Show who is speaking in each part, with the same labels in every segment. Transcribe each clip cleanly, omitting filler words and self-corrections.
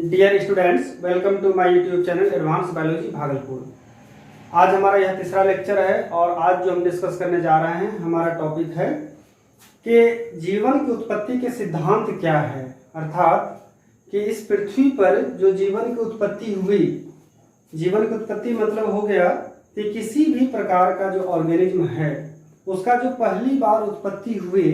Speaker 1: Dear students, welcome to my YouTube channel advance biology Bhagalpur. आज हमारा यह तीसरा लेक्चर है और आज जो हम डिस्कस करने जा रहे हैं हमारा टॉपिक है कि जीवन की उत्पत्ति के सिद्धांत क्या है। अर्थात कि इस पृथ्वी पर जो जीवन की उत्पत्ति हुई, जीवन की उत्पत्ति मतलब हो गया कि किसी भी प्रकार का जो ऑर्गेनिज्म है उसका जो पहली बार उत्पत्ति हुई,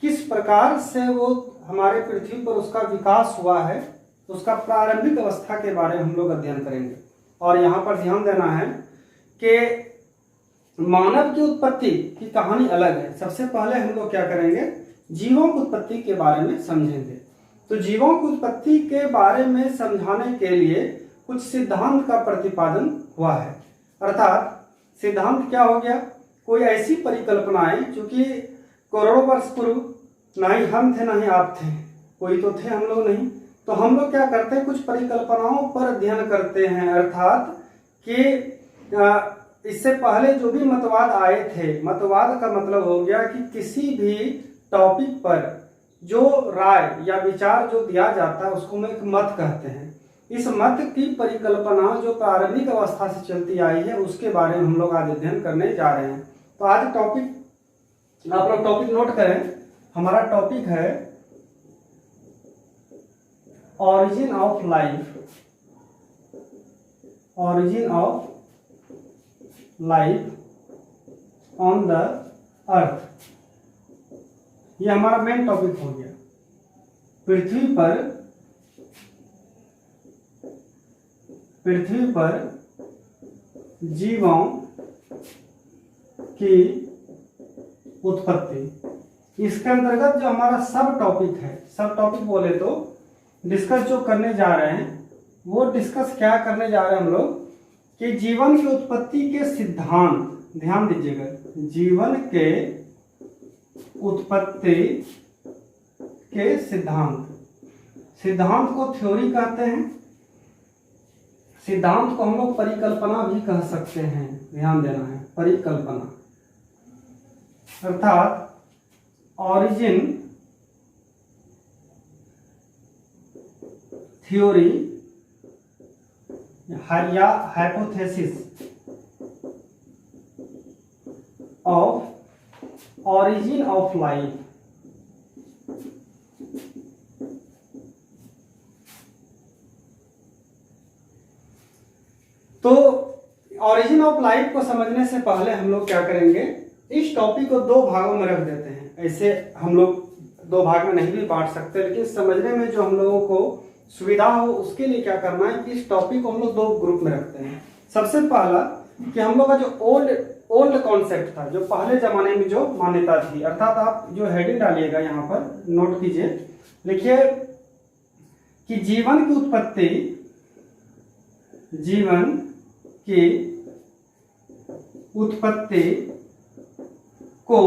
Speaker 1: किस प्रकार से वो हमारे पृथ्वी पर उसका विकास हुआ है, उसका प्रारंभिक अवस्था के बारे में हम लोग अध्ययन करेंगे। और यहाँ पर ध्यान देना है कि मानव की उत्पत्ति की कहानी अलग है। सबसे पहले हम लोग क्या करेंगे, जीवों की उत्पत्ति के बारे में समझेंगे। तो जीवों की उत्पत्ति के बारे में समझाने के लिए कुछ सिद्धांत का प्रतिपादन हुआ है। अर्थात सिद्धांत क्या हो गया, कोई ऐसी परिकल्पनाएं, चूंकि करोड़ों वर्ष पूर्व ना ही हम थे ना ही आप थे, कोई तो थे, हम लोग नहीं, तो हम लोग क्या करते हैं, कुछ परिकल्पनाओं पर अध्ययन करते हैं। अर्थात कि इससे पहले जो भी मतवाद आए थे, मतवाद का मतलब हो गया कि किसी भी टॉपिक पर जो राय या विचार जो दिया जाता है उसको हम एक मत कहते हैं। इस मत की परिकल्पना जो प्रारंभिक अवस्था से चलती आई है उसके बारे में हम लोग आज अध्ययन करने जा रहे हैं। तो आज टॉपिक, आप लोग टॉपिक नोट करें, हमारा टॉपिक है origin of life. Origin of life on the earth, ये हमारा मेन टॉपिक हो गया। पृथ्वी पर जीवों की उत्पत्ति। इसके अंतर्गत जो हमारा सब टॉपिक है, सब टॉपिक बोले तो डिस्कस जो करने जा रहे हैं वो डिस्कस क्या करने जा रहे हैं हम लोग, कि जीवन की उत्पत्ति के सिद्धांत। ध्यान दीजिएगा, जीवन के उत्पत्ति के सिद्धांत। सिद्धांत को थ्योरी कहते हैं, सिद्धांत को हम लोग परिकल्पना भी कह सकते हैं। ध्यान देना है, परिकल्पना अर्थात ऑरिजिन, थ्योरी या hypothesis of origin of life. तो ऑरिजिन ऑफ लाइफ को समझने से पहले हम लोग क्या करेंगे, इस टॉपिक को दो भागों में रख देते हैं। ऐसे हम लोग दो भाग में नहीं भी बांट सकते, लेकिन समझने में जो हम लोगों को सुविधा हो उसके लिए क्या करना है कि इस टॉपिक को हम लोग दो ग्रुप में रखते हैं। सबसे पहला कि हम लोग का जो ओल्ड कॉन्सेप्ट था, जो पहले जमाने में जो मान्यता थी, अर्थात आप जो हेडिंग डालिएगा यहाँ पर नोट कीजिए, लिखिए कि जीवन की उत्पत्ति, जीवन की उत्पत्ति को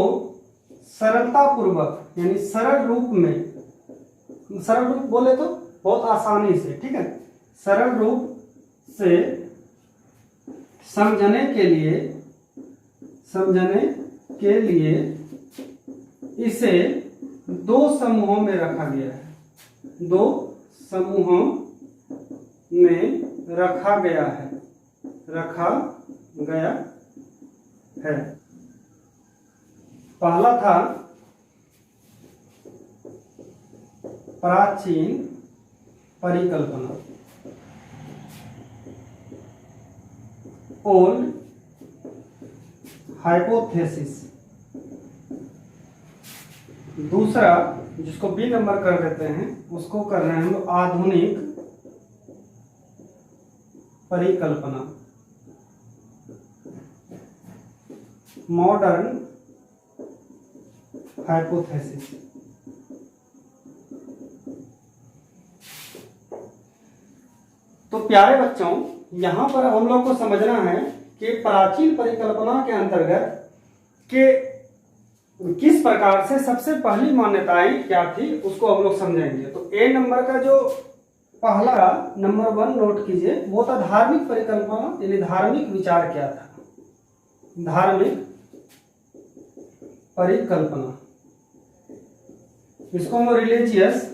Speaker 1: सरलता पूर्वक, यानी सरल रूप में, सरल रूप बोले तो बहुत आसानी से, ठीक है, सरल रूप से समझने के लिए इसे दो समूहों में रखा गया है। दो समूहों में रखा गया है। पहला था प्राचीन परिकल्पना, ओल्ड हाइपोथेसिस। दूसरा, जिसको बी नंबर कर देते हैं, उसको कर रहे हैं हम लोग आधुनिक परिकल्पना, मॉडर्न हाइपोथेसिस। तो प्यारे बच्चों, यहां पर हम लोग को समझना है कि प्राचीन परिकल्पना के अंतर्गत के किस प्रकार से सबसे पहली मान्यताएं क्या थी उसको हम लोग समझेंगे। तो ए नंबर का जो पहला नंबर 1 नोट कीजिए, वो था धार्मिक परिकल्पना, यानी धार्मिक विचार क्या था। धार्मिक परिकल्पना, इसको हम रिलीजियस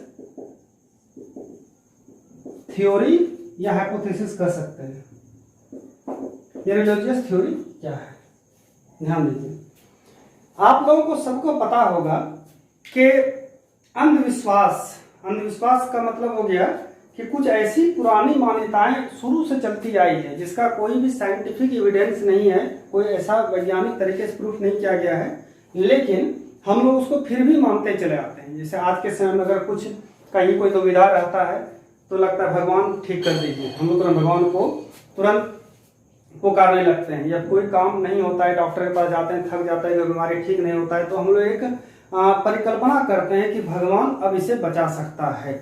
Speaker 1: थ्योरी या हाइपोथेसिस कह सकते हैं। ये रिलीजियस थ्योरी क्या है, ध्यान दीजिए। आप लोगों को सबको पता होगा कि अंधविश्वास, अंधविश्वास का मतलब हो गया कि कुछ ऐसी पुरानी मान्यताएं शुरू से चलती आई है जिसका कोई भी साइंटिफिक एविडेंस नहीं है, कोई ऐसा वैज्ञानिक तरीके से प्रूफ नहीं किया गया है, लेकिन हम लोग उसको फिर भी मानते चले आते हैं। जैसे आज के समय में अगर कुछ कहीं कोई दुविधा रहता है तो लगता है भगवान ठीक कर दीजिए, हम लोग तुरंत भगवान को तुरंत पुकारने लगते हैं। या कोई काम नहीं होता है, डॉक्टर के पास जाते हैं, थक जाता है, कोई बीमारी ठीक नहीं होता है, तो हम लोग एक परिकल्पना करते हैं कि भगवान अब इसे बचा सकता है।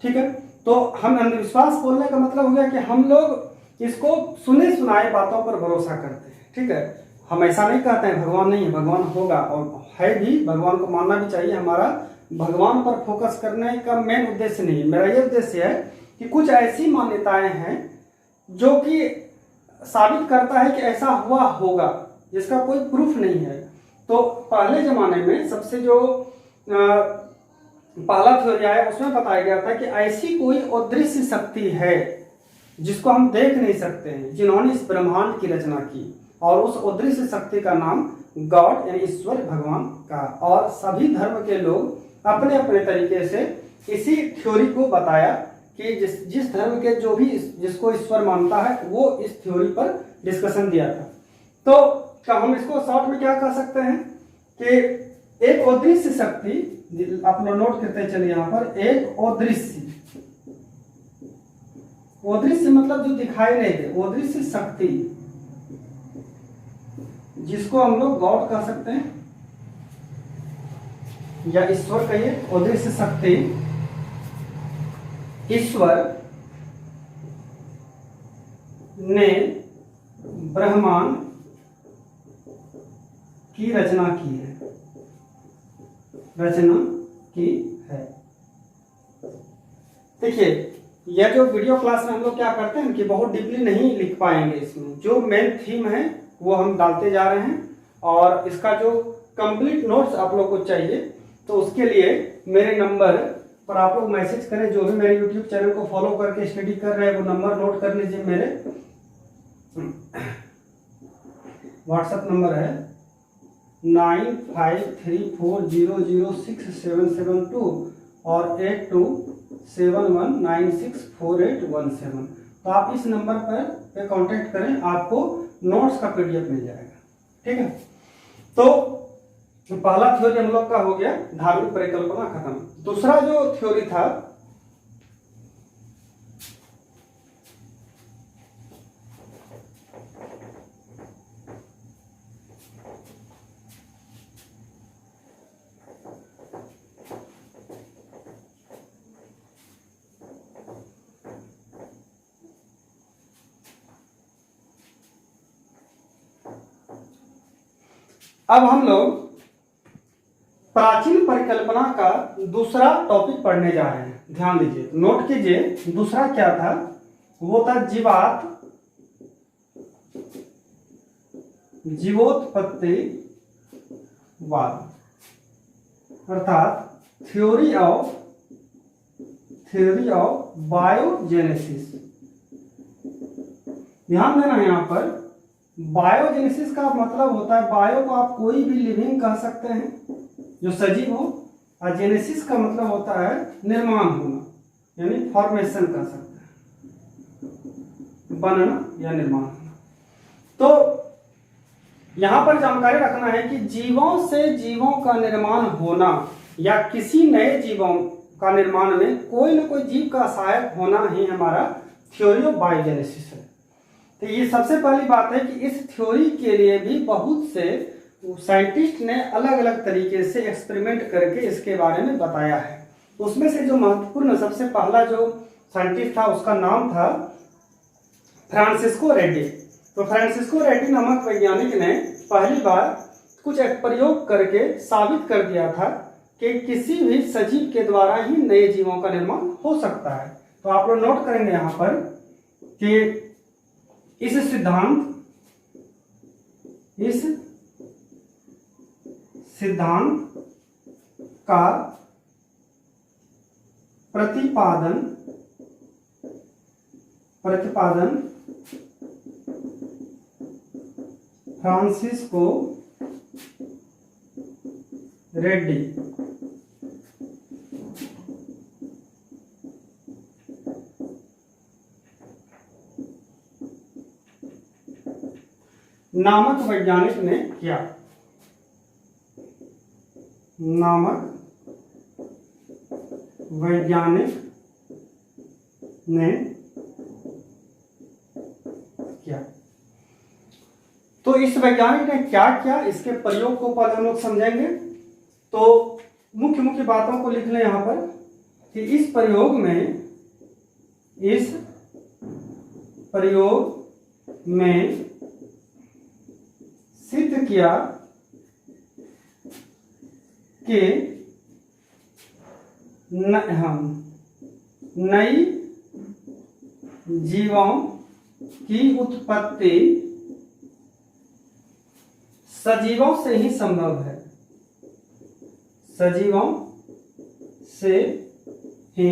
Speaker 1: ठीक है, तो हम अंधविश्वास बोलने का मतलब हो गया कि हम लोग इसको सुने सुनाए बातों पर भरोसा करते हैं। ठीक है, हम ऐसा नहीं कहते हैं भगवान नहीं है, भगवान होगा और है भी, भगवान को मानना भी चाहिए। हमारा भगवान पर फोकस करने का मेन उद्देश्य नहीं है। मेरा ये उद्देश्य है कि कुछ ऐसी मान्यताएं हैं जो कि साबित करता है कि ऐसा हुआ होगा, जिसका कोई प्रूफ नहीं है। तो पहले जमाने में सबसे जो पहला थ्योरी आया उसमें बताया गया था कि ऐसी कोई अदृश्य शक्ति है जिसको हम देख नहीं सकते हैं, जिन्होंने इस ब्रह्मांड की रचना की, और उस अदृश्य शक्ति का नाम गॉड यानी ईश्वर भगवान का। और सभी धर्म के लोग अपने अपने तरीके से इसी थ्योरी को बताया कि जिस धर्म के जो भी जिसको ईश्वर मानता है वो इस थ्योरी पर डिस्कशन दिया था। तो हम इसको शॉर्ट में क्या कह सकते हैं कि एक अदृश्य शक्ति, आप लोग नोट करते चलिए यहाँ पर, एक अदृश्य, अदृश्य मतलब जो दिखाई नहीं दे, अदृश्य शक्ति जिसको हम लोग गॉड कह सकते हैं या ईश्वर कहिए। अदृश्य शक्ति ईश्वर ने ब्रह्मांड की रचना की है, रचना की है। देखिए, यह जो वीडियो क्लास में हम लोग क्या करते हैं कि बहुत डीपली नहीं लिख पाएंगे, इसमें जो मेन थीम है वो हम डालते जा रहे हैं, और इसका जो कंप्लीट नोट्स आप लोग को चाहिए तो उसके लिए मेरे नंबर पर आप लोग मैसेज करें। जो भी मेरे यूट्यूब चैनल को फॉलो करके स्टडी कर रहे हैं वो नंबर नोट कर लीजिए। मेरे व्हाट्सएप नंबर है 9534006772 और 8271964817। तो आप इस नंबर पर कांटेक्ट करें, आपको नोट्स का पीडीएफ मिल जाएगा। ठीक है, तो पहला थ्योरी हम लोग का हो गया, धार्मिक परिकल्पना खत्म। दूसरा जो थ्योरी था अब हम लोग प्राचीन परिकल्पना का दूसरा टॉपिक पढ़ने जा रहे हैं। ध्यान दीजिए, नोट कीजिए, दूसरा क्या था, वो था जीवोत्पत्तिवाद, अर्थात थ्योरी ऑफ बायोजेनेसिस। ध्यान देना है यहाँ पर, बायोजेनेसिस का मतलब होता है, बायो को आप कोई भी लिविंग कह सकते हैं जो सजीव हो, और जेनेसिस का मतलब होता है निर्माण होना, यानी फॉर्मेशन कह सकते हैं, बनना या निर्माण होना। तो यहां पर जानकारी रखना है कि जीवों से जीवों का निर्माण होना या किसी नए जीवों का निर्माण में कोई न कोई जीव का सहायक होना ही हमारा थ्योरी ऑफ बायोजेनेसिस है। तो ये सबसे पहली बात है कि इस थ्योरी के लिए भी बहुत से साइंटिस्ट ने अलग अलग तरीके से एक्सपेरिमेंट करके इसके बारे में बताया है। उसमें से जो महत्वपूर्ण सबसे पहला जो साइंटिस्ट था उसका नाम था फ्रांसिस्को रेड्डी। तो फ्रांसिस्को रेड्डी नामक वैज्ञानिक ने पहली बार कुछ एक प्रयोग करके साबित कर दिया था कि किसी भी सजीव के द्वारा ही नए जीवों का निर्माण हो सकता है। तो आप लोग नोट करेंगे यहाँ पर कि इस सिद्धांत का प्रतिपादन प्रतिपादन फ्रांसिस्को रेड्डी। नामक वैज्ञानिक ने किया। नामक वैज्ञानिक ने किया। तो इस वैज्ञानिक ने क्या किया, इसके प्रयोग को पहले हम लोग समझेंगे। तो मुख्य मुख्य बातों को लिख लें यहां पर कि इस प्रयोग में सिद्ध किया कि नई जीवों की उत्पत्ति सजीवों से ही संभव है। सजीवों से ही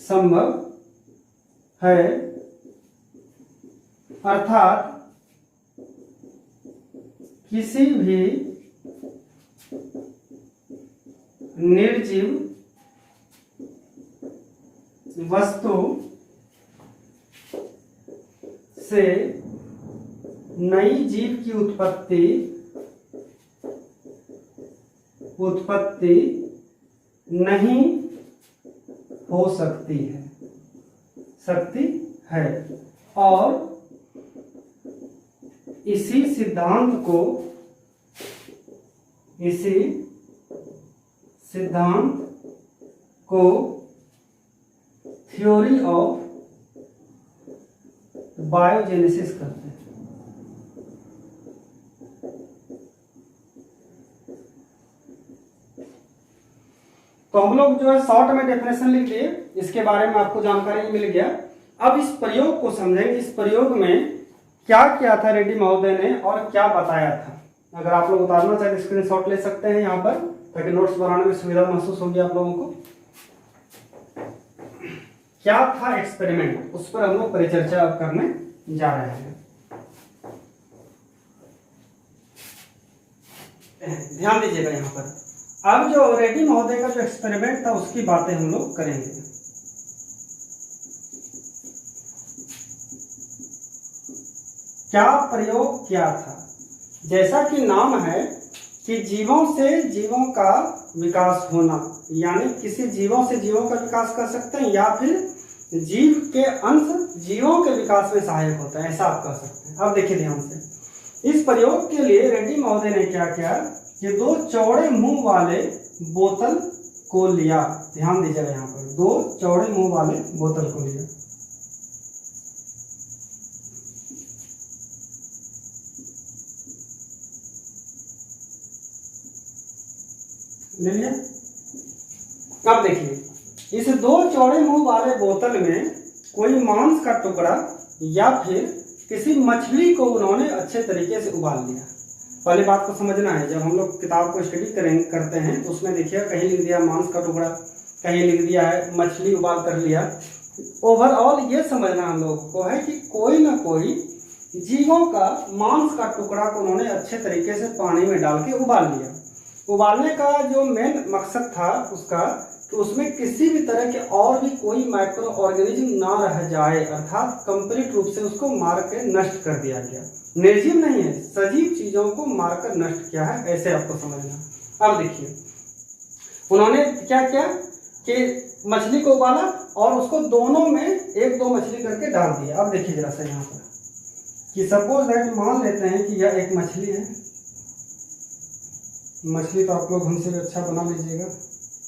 Speaker 1: संभव है, अर्थात किसी भी निर्जीव वस्तु से नई जीव की उत्पत्ति नहीं हो सकती है और इसी सिद्धांत को थ्योरी ऑफ बायोजेनेसिस कहते हैं। तो हम लोग जो है शॉर्ट में डेफिनेशन लिख दिए, इसके बारे में आपको जानकारी मिल गया। अब इस प्रयोग को समझेंगे। इस प्रयोग में क्या किया था रेड्डी महोदय ने और क्या बताया था। अगर आप लोग उतारना चाहे तो स्क्रीनशॉट ले सकते हैं यहाँ पर, ताकि नोट्स बनाने में सुविधा महसूस होगी आप लोगों को। क्या था एक्सपेरिमेंट, उस पर हम लोग परिचर्चा करने जा रहे हैं। ध्यान दीजिएगा यहाँ पर। अब जो रेड्डी महोदय का जो एक्सपेरिमेंट था उसकी बातें हम लोग करेंगे। क्या प्रयोग किया था, जैसा कि नाम है कि जीवों से जीवों का विकास होना, यानी किसी जीवों से जीवों का विकास कर सकते हैं या फिर जीव के अंश जीवों के विकास में सहायक होता है, ऐसा आप कह सकते हैं। अब देखिए ध्यान से, इस प्रयोग के लिए रेड्डी महोदय ने क्या किया कि दो चौड़े मुंह वाले बोतल को लिया। ध्यान दीजिएगा यहाँ पर, दो चौड़े मुंह वाले बोतल को लिया। ले लिया। अब देखिए, इस दो चौड़े मुंह वाले बोतल में कोई मांस का टुकड़ा या फिर किसी मछली को उन्होंने अच्छे तरीके से उबाल लिया। पहली बात को समझना है, जब हम लोग किताब को स्टडी करते हैं तो उसमें देखिए कहीं लिख दिया मांस का टुकड़ा, कहीं लिख दिया है मछली उबाल कर लिया। ओवरऑल ये समझना हम लोगों को है कि कोई ना कोई जीवों का मांस का टुकड़ा को उन्होंने अच्छे तरीके से पानी में डाल के उबाल लिया। उबालने का जो मेन मकसद था उसका कि उसमें किसी भी तरह के और भी कोई माइक्रो ऑर्गेनिज्म ना रह जाए, अर्थात कंप्लीट रूप से उसको मार के नष्ट कर दिया गया। निर्जीव नहीं है, सजीव चीजों को मारकर नष्ट किया है, ऐसे आपको समझना। अब देखिए उन्होंने क्या किया कि मछली को उबाला और उसको दोनों में एक दो मछली करके डाल दिया। अब देखिए जरा सा यहाँ पर कि सपोज दैट मान लेते हैं कि यह एक मछली है। मछली तो आप लोग हमसे भी अच्छा बना लीजिएगा,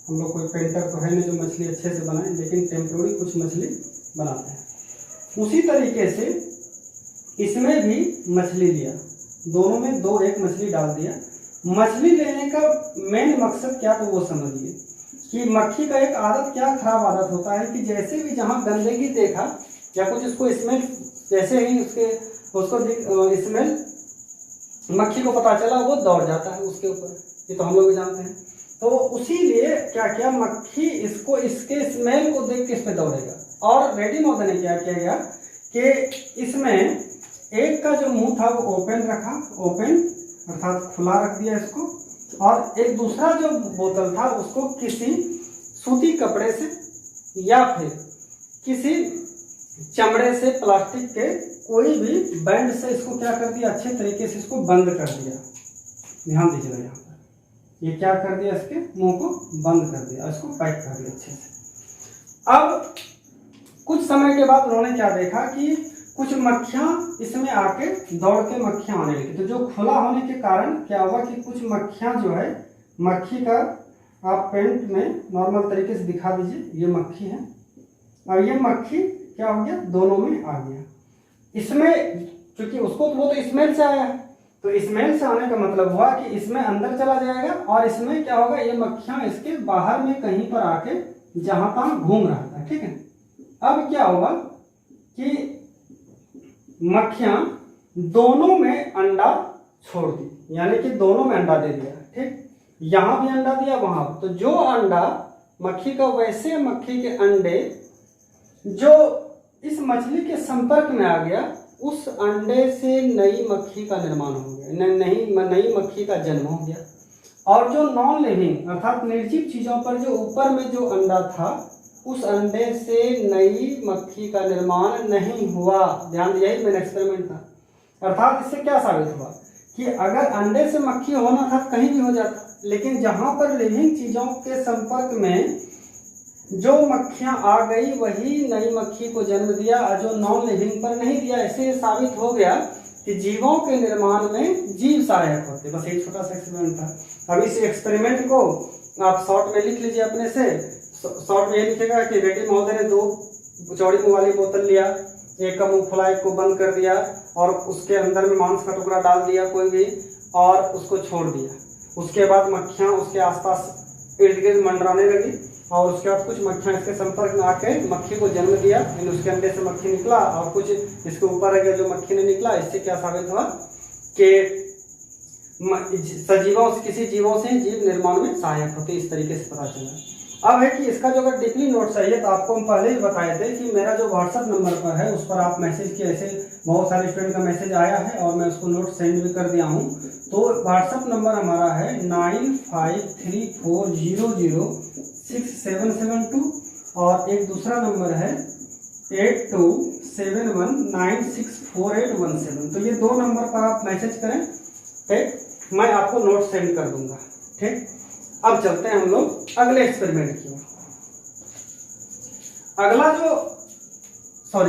Speaker 1: हम लोग कोई पेंटर तो है नहीं जो मछली अच्छे से बनाए, लेकिन टेम्पोररी कुछ मछली बनाते हैं। उसी तरीके से इसमें भी मछली लिया, दोनों में दो एक मछली डाल दिया। मछली लेने का मेन मकसद क्या, तो वो समझिए कि मक्खी का एक आदत, क्या खराब आदत होता है कि जैसे भी जहाँ गंदगी देखा या कुछ इसको स्मेल, जैसे ही उसको स्मेल मक्खी को पता चला वो दौड़ जाता है उसके ऊपर, ये तो हम लोग भी जानते हैं। तो उसी लिए क्या किया, मक्खी इसके स्मेल को देख के इस पे दौड़ेगा। और रेडी मॉडल ने क्या किया गया कि इसमें एक का जो मुंह था वो ओपन रखा, ओपन अर्थात खुला रख दिया इसको, और एक दूसरा जो बोतल था उसको किसी सूती कपड़े से या फिर किसी चमड़े से, प्लास्टिक के कोई भी बैंड से इसको क्या कर दिया, अच्छे तरीके से इसको बंद कर दिया। ध्यान दीजिएगा, यहाँ पर ये क्या कर दिया, इसके मुंह को बंद कर दिया, इसको पैक कर दिया अच्छे से। अब कुछ समय के बाद उन्होंने क्या देखा कि कुछ मक्खियां इसमें आके दौड़ के मक्खियां आने लगी। तो जो खुला होने के कारण क्या हुआ कि कुछ मक्खियां जो है, मक्खी का आप पेंट में नॉर्मल तरीके से दिखा दीजिए, ये मक्खी है और ये मक्खी क्या हो गया, दोनों में आ गया। इसमें क्योंकि उसको वो तो स्मेल से आया है, तो स्मेल से आने का मतलब हुआ कि इसमें अंदर चला जाएगा और इसमें क्या होगा, ये मक्खियां इसके बाहर में कहीं पर आके जहां तहां घूम रहा था। ठीक है, अब क्या होगा कि मक्खियां दोनों में अंडा छोड़ दी, यानी कि दोनों में अंडा दे दिया। ठीक, यहां भी अंडा दिया, वहां। तो जो अंडा मक्खी का, वैसे मक्खी के अंडे जो इस मछली के संपर्क में आ गया, उस अंडे से नई मक्खी का निर्माण हो गया, नई मक्खी का जन्म हो गया। और जो नॉन लिविंग अर्थात निर्जीव चीजों पर जो ऊपर में जो अंडा था, उस अंडे से नई मक्खी का निर्माण नहीं हुआ। ध्यान दिया, यही मेरा एक्सपेरिमेंट था। अर्थात इससे क्या साबित हुआ कि अगर अंडे से मक्खी होना था कहीं भी हो जाता, लेकिन जहां पर लिविंग चीजों के संपर्क में जो मक्खियां आ गई वही नई मक्खी को जन्म दिया, और जो नॉन लिविंग पर नहीं दिया। ऐसे साबित हो गया कि जीवों के निर्माण में जीव सहायक होते। बस एक छोटा सा एक्सपेरिमेंट था। अब इस एक्सपेरिमेंट को आप शॉर्ट में लिख लीजिए अपने से। शॉर्ट में ये लिखेगा कि रेड्डी महोदय ने 2 चौड़ी मुंह वाली बोतल लिया, एक का मुंह खुला, एक को बंद कर दिया और उसके अंदर में मांस का टुकड़ा डाल दिया कोई भी, और उसको छोड़ दिया। उसके बाद मक्खियां उसके आसपास इर्द गिर्द मंडराने लगी और उसके बाद कुछ मक्खियां इसके संपर्क में आकर मक्खी को जन्म दिया। उसके अंडे से मक्खी निकला और कुछ इसके ऊपर रह गया जो मक्खी ने निकला। इससे क्या साबित हुआ कि सजीवों से, किसी जीवों से जीव निर्माण में सहायक होते। इस तरीके से पता चला। अब है कि इसका जो अगर डीपली नोट चाहिए तो आपको हम पहले ही बताए थे कि मेरा जो व्हाट्सएप नंबर पर है उस पर आप मैसेज किए। ऐसे बहुत सारे स्टूडेंट का मैसेज आया है और मैं उसको नोट सेंड भी कर दिया हूँ। तो व्हाट्सएप नंबर हमारा है 9534006772 और एक दूसरा नंबर है 8271964817। तो ये 2 नंबर पर आप मैसेज करें, ठीक, मैं आपको नोट सेंड कर दूंगा। ठीक, अब चलते हैं हम लोग अगले एक्सपेरिमेंट की ओर। अगला जो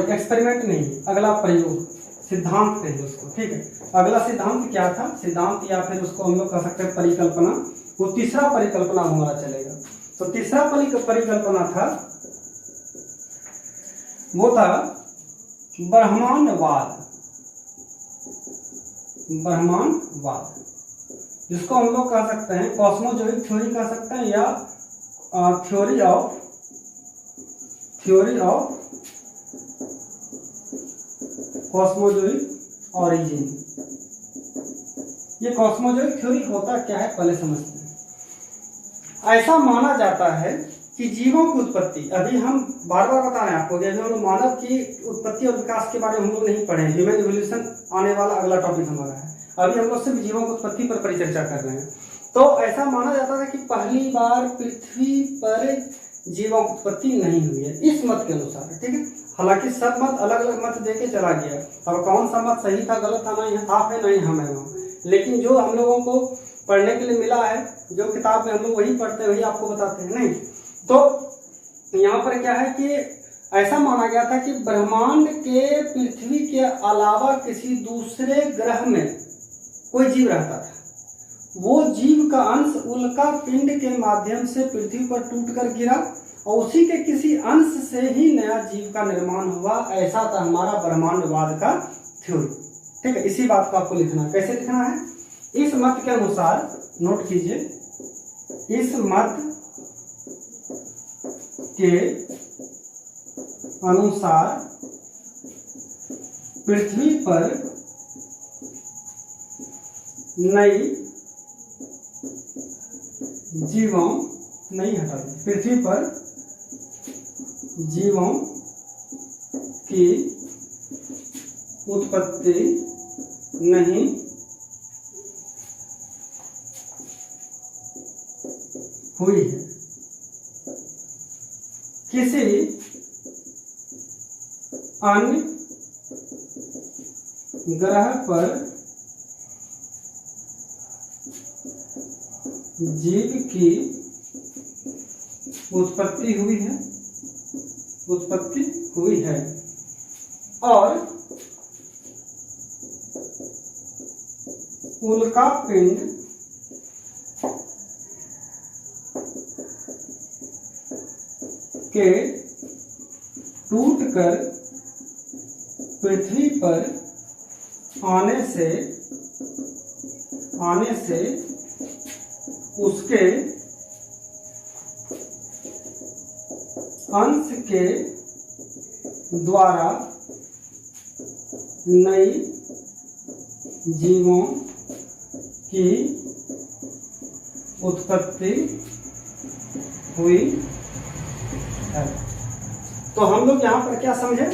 Speaker 1: एक्सपेरिमेंट नहीं, अगला प्रयोग, सिद्धांत कहिए उसको। ठीक है, अगला सिद्धांत क्या था, सिद्धांत या फिर उसको हम लोग कह सकते हैं परिकल्पना। वो तीसरा परिकल्पना हमारा चलेगा। तो तीसरा परिकल्पना था, वो था ब्रह्मांडवाद। ब्रह्मांडवाद जिसको हम लोग कह सकते हैं कॉस्मोजोइक थ्योरी कह सकते हैं, या थ्योरी ऑफ कॉस्मोजोइक ऑरिजिन। ये कॉस्मोजोइक थ्योरी होता क्या है पहले समझते हैं। ऐसा माना जाता है कि जीवों की उत्पत्ति, अभी हम बार बार बता रहे हैं आपको, जैसे हम लोग मानव की उत्पत्ति और विकास के बारे में हम लोग नहीं पढ़े हैं। ह्यूमन इवोल्यूशन आने वाला अगला टॉपिक हमारा है। अभी हम लोग सिर्फ जीवों की उत्पत्ति पर परिचर्चा कर रहे हैं। तो ऐसा माना जाता था कि पहली बार पृथ्वी पर जीवों की उत्पत्ति नहीं हुई है, इस मत के अनुसार। ठीक है, हालांकि सब मत अलग अलग मत देके चला गया। अब कौन सा मत सही था गलत था, नहीं आप है नहीं हम है वहाँ, लेकिन जो हम लोगों को पढ़ने के लिए मिला है, जो किताब में हम लोग वही पढ़ते हैं वही आपको बताते हैं। नहीं तो यहाँ पर क्या है कि ऐसा माना गया था कि ब्रह्मांड के पृथ्वी के अलावा किसी दूसरे ग्रह में कोई जीव रहता था। वो जीव का अंश उल्का पिंड के माध्यम से पृथ्वी पर टूटकर गिरा और उसी के किसी अंश से ही नया जीव का निर्माण हुआ। ऐसा था हमारा ब्रह्मांडवाद का थ्योरी। ठीक है, इसी बात को आपको लिखना। कैसे लिखना है, इस मत के अनुसार, नोट कीजिए, इस मत के अनुसार पृथ्वी पर नई जीवों, नहीं हटा, पृथ्वी पर जीवों की उत्पत्ति नहीं हुई है। किसी अन्य ग्रह पर जीव की उत्पत्ति हुई है और उल्का पिंड के टूटकर पृथ्वी पर आने से उसके अंश के द्वारा नई जीवों की उत्पत्ति हुई है। तो हम लोग यहाँ पर क्या समझे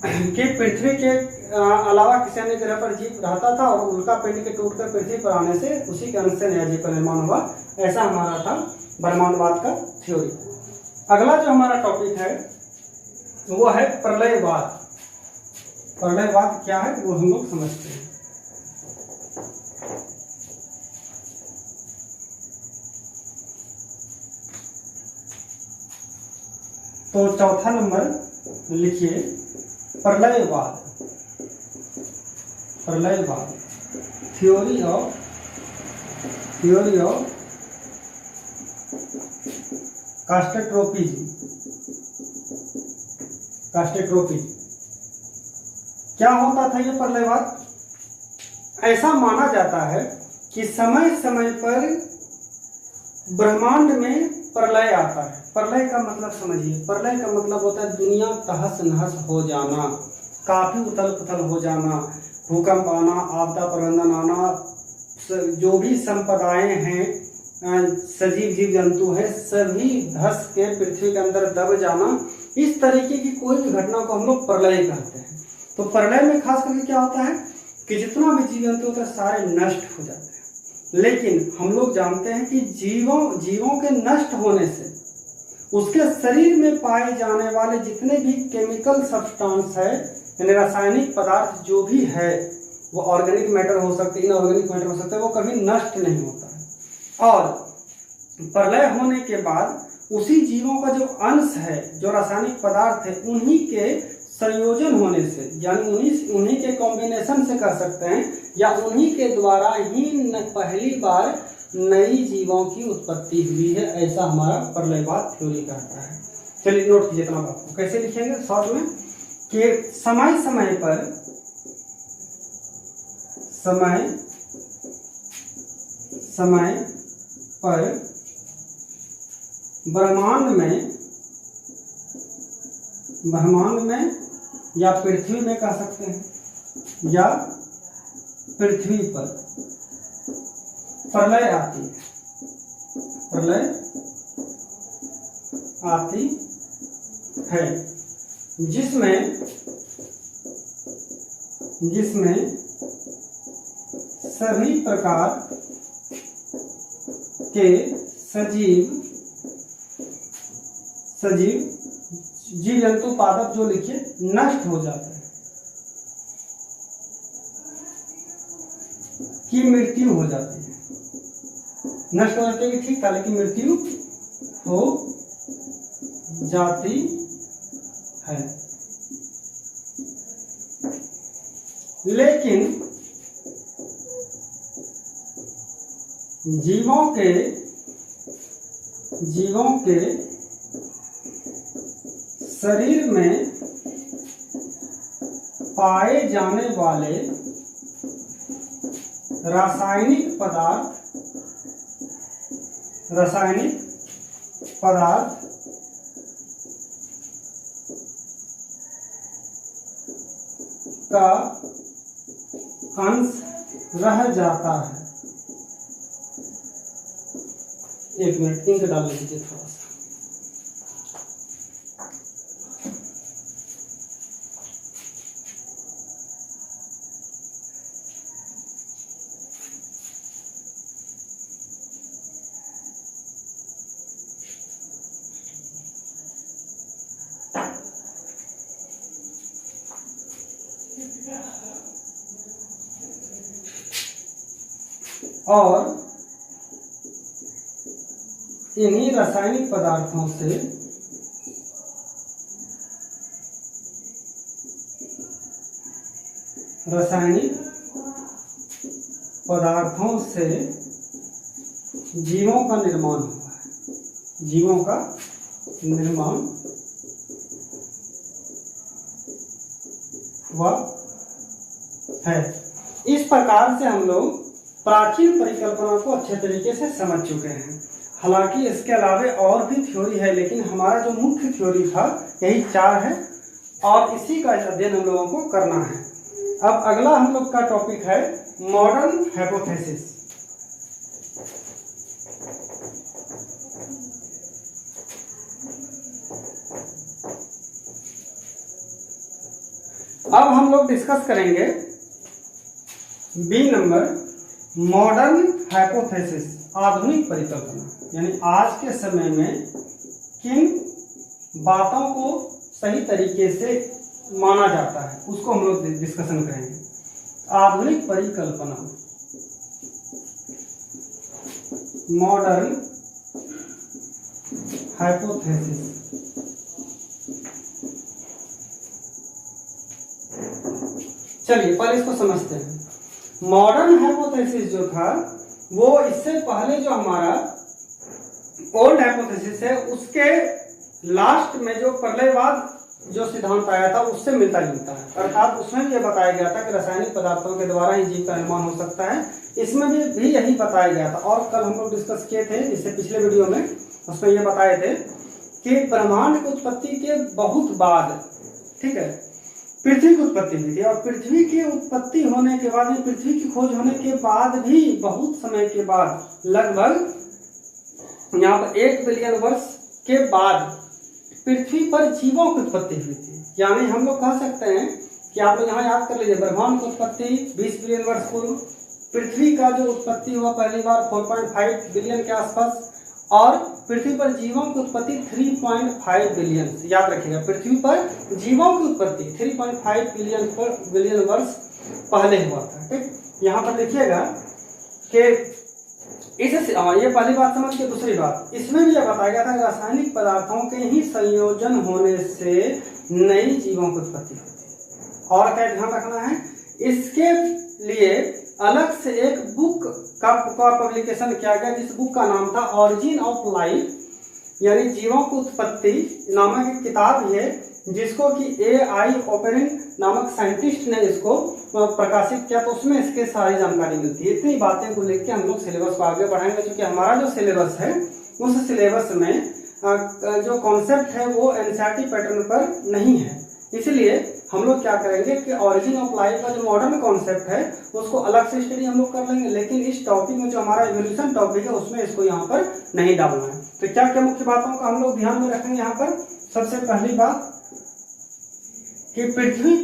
Speaker 1: कि पृथ्वी के अलावा किसी अन्य ग्रह पर जीव रहता था और उल्का पिंड के टूटकर पृथ्वी पर आने से उसी के अंश से नया जीव का निर्माण हुआ। ऐसा हमारा था ब्रह्मांडवाद का थ्योरी। अगला जो हमारा टॉपिक है वो है प्रलयवाद। प्रलयवाद क्या है वो हम लोग समझते हैं। तो चौथा नंबर लिखिए प्रलयवाद। Theory of कास्टेट्रोपिज्म। क्या होता था ये प्रलयवाद? ऐसा माना जाता है कि समय समय पर ब्रह्मांड में प्रलय आता है। प्रलय का मतलब समझिए, प्रलय का मतलब होता है दुनिया तहस नहस हो जाना, काफी उथल पुथल हो जाना, भूकंप आना, आपदा प्रबंधन आना, जो भी संपदाएं हैं, सजीव जीव जंतु है, सभी धस के पृथ्वी के अंदर दब जाना। इस तरीके की कोई भी घटना को हम लोग प्रलय कहते हैं। तो प्रलय में खास करके क्या होता है कि जितना भी जीव जंतु होता है सारे नष्ट हो जाते हैं। लेकिन हम लोग जानते हैं कि जीवों के नष्ट होने से उसके शरीर में पाए जाने वाले जितने भी केमिकल सब्सटेंस है, यानी रासायनिक पदार्थ जो भी है, वो ऑर्गेनिक मैटर हो सकते हैं, इनऑर्गेनिक मैटर हो सकते हैं, वो कभी नष्ट नहीं होता है। और प्रलय होने के बाद उसी जीवों का जो अंश है, जो रासायनिक पदार्थ है, उन्हीं के संयोजन होने से, यानी उन्हीं के कॉम्बिनेशन से कर सकते हैं, या उन्हीं के द्वारा ही पहली बार नई जीवों की उत्पत्ति हुई है। ऐसा हमारा प्रलयवाद थ्योरी कहता है। चलिए नोट कीजिए इतना बात को। कैसे लिखेंगे शॉर्ट में कि समय समय पर ब्रह्मांड में या पृथ्वी में कह सकते हैं, या पृथ्वी पर प्रलय आती है, जिसमें सभी प्रकार के सजीव जीव जंतु पादप जो लिखिए नष्ट हो जाते हैं, की मृत्यु हो जाती है। नष्ट हो जाते हैं ठीक था, लेकिन मृत्यु हो जाती है। लेकिन जीवों के शरीर में पाए जाने वाले रासायनिक पदार्थ का अंश रह जाता है। एक मिनट इंक डाल लीजिए थोड़ा सा। और इन्हीं रासायनिक पदार्थों से जीवों का निर्माण हुआ है। जीवों का निर्माण हुआ है। इस प्रकार से हम लोग प्राचीन परिकल्पना को अच्छे तरीके से समझ चुके हैं। हालांकि इसके अलावे और भी थ्योरी है, लेकिन हमारा जो मुख्य थ्योरी था यही 4 है और इसी का अध्ययन हम लोगों को करना है। अब अगला हम लोग का टॉपिक है मॉडर्न हाइपोथेसिस। अब हम लोग डिस्कस करेंगे बी नंबर, मॉडर्न हाइपोथेसिस, आधुनिक परिकल्पना। यानी आज के समय में किन बातों को सही तरीके से माना जाता है उसको हम लोग डिस्कशन करेंगे। आधुनिक परिकल्पना, मॉडर्न हाइपोथेसिस। चलिए पहले इसको समझते हैं। मॉडर्न हाइपोथेसिस जो था वो इससे पहले जो हमारा ओल्ड हाइपोथेसिस है उसके लास्ट में जो प्रलयवाद जो सिद्धांत आया था उससे मिलता जुलता है। अर्थात उसमें भी ये बताया गया था कि रासायनिक पदार्थों के द्वारा ही जीव का निर्माण हो सकता है। इसमें भी यही बताया गया था। और कल हम लोग डिस्कस किए थे इससे पिछले वीडियो में, उसमें ये बताए थे कि ब्रह्मांड की उत्पत्ति के बहुत बाद, ठीक है, पृथ्वी की उत्पत्ति हुई थी। और पृथ्वी की उत्पत्ति होने के बाद, पृथ्वी की खोज होने के बाद भी बहुत समय के बाद, लगभग यहाँ पर 1 बिलियन वर्ष के बाद पृथ्वी पर जीवों की उत्पत्ति हुई थी। यानी हम लोग कह सकते हैं कि आप लोग यहाँ याद कर लीजिए, ब्रह्मांड की उत्पत्ति 20 बिलियन वर्ष पूर्व, पृथ्वी का जो उत्पत्ति हुआ पहली बार 4.5 बिलियन के आसपास, और पृथ्वी पर जीवों की उत्पत्ति 3.5 बिलियन। याद रखिएगा, पृथ्वी पर जीवों की उत्पत्ति 3.5 बिलियन वर्ष पहले हुआ था। ठीक, यहाँ पर देखिएगा कि इससे ये पहली बात समझ के। दूसरी बात, इसमें भी यह बताया गया था कि रासायनिक पदार्थों के ही संयोजन होने से नई जीवों की उत्पत्ति होती है। और क्या ध्यान रखना है, इसके लिए अलग से एक बुक का पब्लिकेशन किया गया, जिस बुक का नाम था ऑरिजिन ऑफ लाइफ, यानी जीवों की उत्पत्ति नामक एक किताब है, जिसको कि A.I. ओपेरिन नामक साइंटिस्ट ने इसको प्रकाशित किया। तो उसमें इसके सारी जानकारी मिलती है। इतनी बातें को लेकर हम लोग सिलेबस को आगे बढ़ाएंगे, क्योंकि हमारा जो सिलेबस है उस सिलेबस में जो कॉन्सेप्ट है वो एनसीईआरटी पैटर्न पर नहीं है। इसलिए हम लोग क्या करेंगे कि ऑरिजिन ऑफ लाइफ का जो मॉडर्न कॉन्सेप्ट है उसको अलग से स्टडी हम लोग कर लेंगे, लेकिन इस टॉपिक में जो हमारा इवोल्यूशन टॉपिक है उसमें इसको यहाँ पर नहीं डालना है। तो क्या क्या मुख्य बातों का हम लोग ध्यान में रखेंगे यहाँ पर। सबसे पहली बात कि पृथ्वी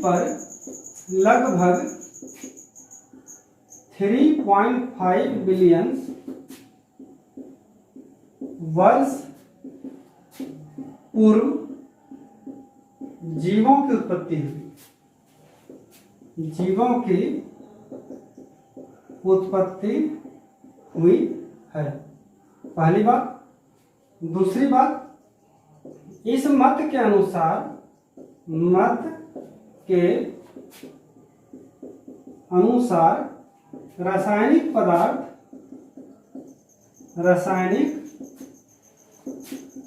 Speaker 1: पर लगभग 3.5 बिलियन वर्ष पूर्व जीवों की उत्पत्ति हुई। जीवों की उत्पत्ति हुई है, पहली बात। दूसरी बात, इस मत के अनुसार रासायनिक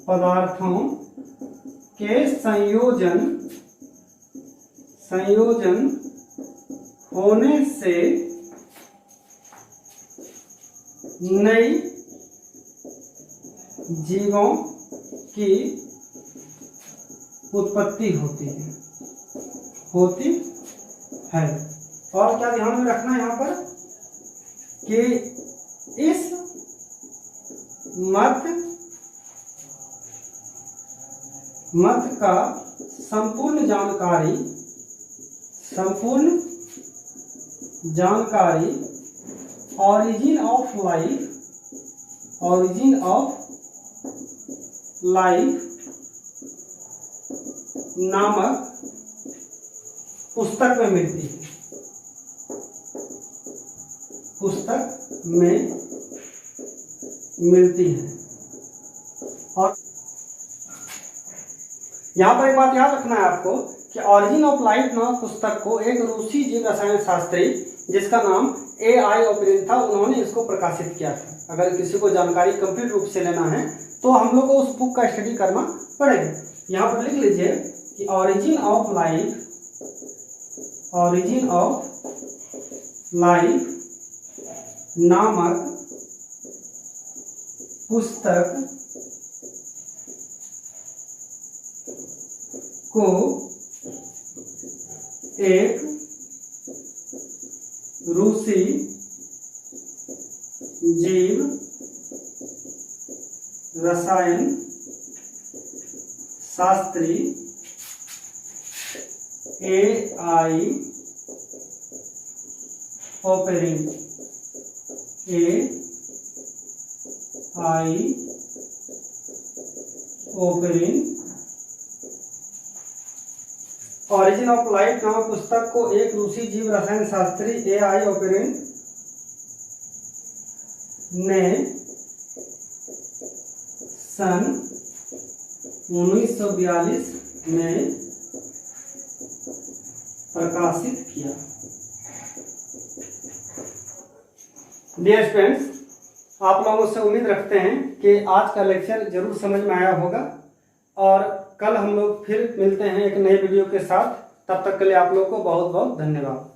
Speaker 1: पदार्थों के संयोजन होने से नई जीवों की उत्पत्ति होती है। और क्या ध्यान में रखना है यहाँ पर कि इस मत का संपूर्ण जानकारी ऑरिजिन ऑफ लाइफ नामक पुस्तक में मिलती है। पुस्तक में मिलती है। और यहाँ पर एक बात याद रखना है आपको कि ऑरिजिन ऑफ लाइफ नामक पुस्तक को एक रूसी जीव रसायन शास्त्री जिसका नाम A.I. ओपेरिन था, उन्होंने इसको प्रकाशित किया था। अगर किसी को जानकारी कंप्लीट रूप से लेना है तो हम लोग को उस बुक का स्टडी करना पड़ेगा। यहाँ पर लिख लीजिए कि ऑरिजिन ऑफ लाइफ नामक पुस्तक को एक रूसी जीव रसायन Shastri A.I. Oparin origin of life नामक पुस्तक को एक रूसी जीव रसायन शास्त्री A.I. ओपेरिन ने सन 1942 में प्रकाशित किया। डियर स्टूडेंट्स, आप लोगों से उम्मीद रखते हैं कि आज का लेक्चर जरूर समझ में आया होगा और कल हम लोग फिर मिलते हैं एक नए वीडियो के साथ। तब तक के लिए आप लोगों को बहुत बहुत धन्यवाद।